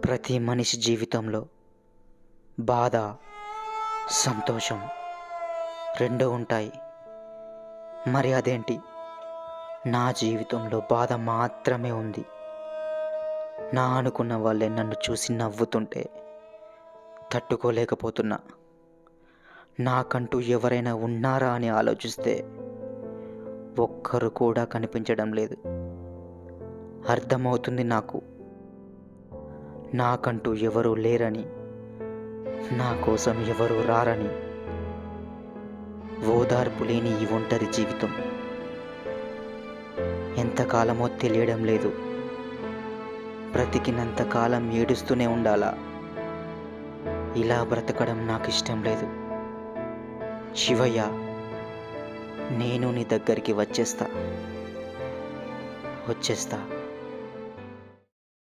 ప్రతి మనిషి జీవితంలో బాధ, సంతోషం రెండూ ఉంటాయి. మరి అదేంటి? నా జీవితంలో బాధ మాత్రమే ఉంది. నా అనుకున్న వాళ్ళే నన్ను చూసి నవ్వుతుంటే తట్టుకోలేకపోతున్నా. నాకంటూ ఎవరైనా ఉన్నారా అని ఆలోచిస్తే ఒక్కరు కూడా కనిపించడం లేదు. అర్థమవుతుంది నాకు, నాకంటూ ఎవరూ లేరని, నా కోసం ఎవరూ రారని. ఓదార్పు లేని ఈ ఒంటరి జీవితం ఎంతకాలమో తెలియడం లేదు. బ్రతికినంతకాలం ఏడుస్తూనే ఉండాలా? ఇలా బ్రతకడం నాకు ఇష్టం లేదు. శివయ్య, నేను నీ దగ్గరికి వచ్చేస్తా.